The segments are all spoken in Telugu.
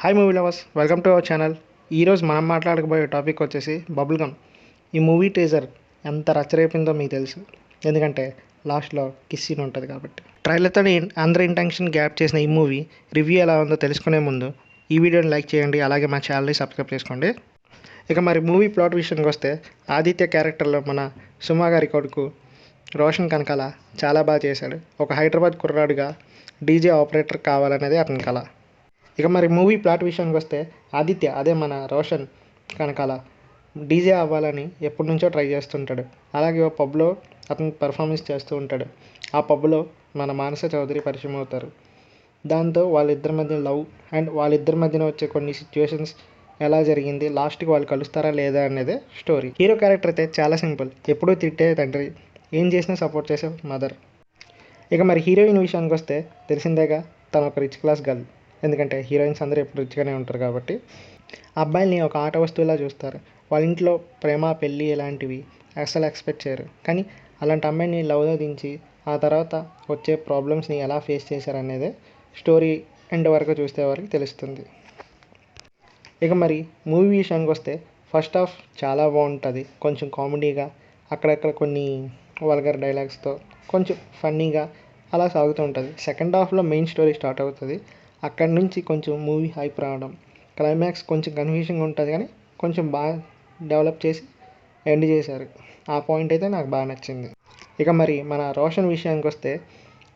Hi movie lovers, welcome to our channel. ఈరోజు మనం మాట్లాడకపోయే టాపిక్ వచ్చేసి బబుల్ గమ్. ఈ మూవీ టీజర్ ఎంత రచ్చరేపిందో మీకు తెలుసు, ఎందుకంటే లాస్ట్లో కిస్ సీన్ ఉంటుంది కాబట్టి. ట్రైలర్తో అందరి ఇంటెన్షన్ గ్యాప్ చేసిన ఈ మూవీ రివ్యూ ఎలా ఉందో తెలుసుకునే ముందు ఈ వీడియోని లైక్ చేయండి, అలాగే మా ఛానల్ని సబ్స్క్రైబ్ చేసుకోండి. ఇక మరి మూవీ ప్లాట్ విషయానికి వస్తే, ఆదిత్య క్యారెక్టర్లో మన సుమా గారి కొడుకు రోషన్ కనకాల చాలా బాగా చేశాడు. ఒక హైదరాబాద్ కుర్రాడుగా డీజే ఆపరేటర్ కావాలనేది అతని కళ. ఇక మరి మూవీ ప్లాట్ విషయానికి వస్తే, ఆదిత్య అదే మన రోషన్ కనకాల డీజే అవ్వాలని ఎప్పటి నుంచో ట్రై చేస్తుంటాడు. అలాగే ఓ పబ్లో అతను పెర్ఫార్మెన్స్ చేస్తూ ఉంటాడు. ఆ పబ్లో మన మానస చౌదరి పరిచయం అవుతారు. దాంతో వాళ్ళిద్దరి మధ్య లవ్ అండ్ వాళ్ళిద్దరి మధ్యన వచ్చే కొన్ని సిచ్యువేషన్స్ ఎలా జరిగింది, లాస్ట్కి వాళ్ళు కలుస్తారా లేదా అనేదే స్టోరీ. హీరో క్యారెక్టర్ అయితే చాలా సింపుల్, ఎప్పుడూ తిట్టే తండ్రి, ఏం చేసినా సపోర్ట్ చేసే మదర్. ఇక మరి హీరోయిన్ విషయానికి వస్తే తెలిసిందేగా, తను ఒక రిచ్ క్లాస్ గర్ల్. ఎందుకంటే హీరోయిన్స్ అందరూ ఎప్పుడు రిచ్గానే ఉంటారు కాబట్టి. అబ్బాయిల్ని ఒక ఆట వస్తువులా చూస్తారు. వాళ్ళ ఇంట్లో ప్రేమ, పెళ్ళి ఇలాంటివి అసలు ఎక్స్పెక్ట్ చేయరు. కానీ అలాంటి అమ్మాయిని లవ్లో దించి ఆ తర్వాత వచ్చే ప్రాబ్లమ్స్ని ఎలా ఫేస్ చేశారనేదే స్టోరీ ఎండ్ వరకు చూస్తే వరకు తెలుస్తుంది. ఇక మరి మూవీ విషయానికి వస్తే, ఫస్ట్ హాఫ్ చాలా బాగుంటుంది, కొంచెం కామెడీగా, అక్కడక్కడ కొన్ని వల్గర్ డైలాగ్స్తో కొంచెం ఫన్నీగా అలా సాగుతూ ఉంటుంది. సెకండ్ హాఫ్లో మెయిన్ స్టోరీ స్టార్ట్ అవుతుంది. అక్కడి నుంచి కొంచెం మూవీ హైప్ రావడం, క్లైమాక్స్ కొంచెం కన్ఫ్యూజింగ్గా ఉంటుంది, కానీ కొంచెం బాగా డెవలప్ చేసి ఎండ్ చేశారు. ఆ పాయింట్ అయితే నాకు బాగా నచ్చింది. ఇక మరి మన రోషన్ విషయానికి వస్తే,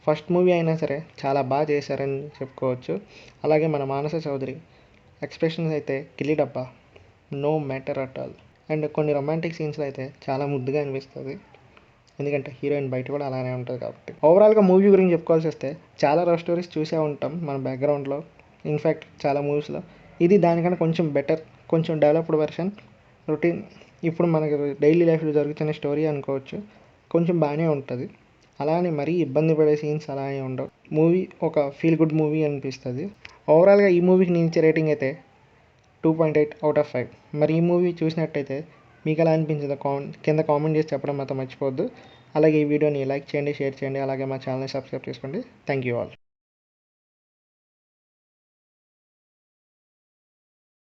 ఫస్ట్ మూవీ అయినా సరే చాలా బాగా చేశారని చెప్పుకోవచ్చు. అలాగే మన మానస చౌదరి ఎక్స్ప్రెషన్స్ అయితే కిల్లి డబ్బా, no matter at all. And కొన్ని రొమాంటిక్ సీన్స్లో అయితే చాలా ముద్దుగా అనిపిస్తుంది, ఎందుకంటే హీరోయిన్ బయట కూడా అలానే ఉంటుంది కాబట్టి. ఓవరాల్గా మూవీ గురించి చెప్పుకోవాల్సి వస్తే, చాలా లవ్ స్టోరీస్ చూసే ఉంటాం మన బ్యాక్గ్రౌండ్లో, ఇన్ఫ్యాక్ట్ చాలా మూవీస్లో. ఇది దానికన్నా కొంచెం బెటర్, కొంచెం డెవలప్డ్ వెర్షన్. రొటీన్ ఇప్పుడు మనకి డైలీ లైఫ్లో జరుగుతున్న స్టోరీ అనుకోవచ్చు. కొంచెం బాగానే ఉంటుంది, అలానే మరీ ఇబ్బంది పడే సీన్స్ అలానే ఉండవు. మూవీ ఒక ఫీల్ గుడ్ మూవీ అనిపిస్తుంది. ఓవరాల్గా ఈ మూవీకి నేను ఇచ్చే రేటింగ్ అయితే 2.8/5. మరి ఈ మూవీ చూసినట్టయితే మీకు ఎలా అనిపించిందో కింద కామెంట్ చేసి చెప్పడం మాత్రం మర్చిపోవద్దు. అలాగే ఈ వీడియోని లైక్ చేయండి, షేర్ చేయండి, అలాగే మా ఛానల్ని సబ్స్క్రైబ్ చేసుకోండి. Thank you all.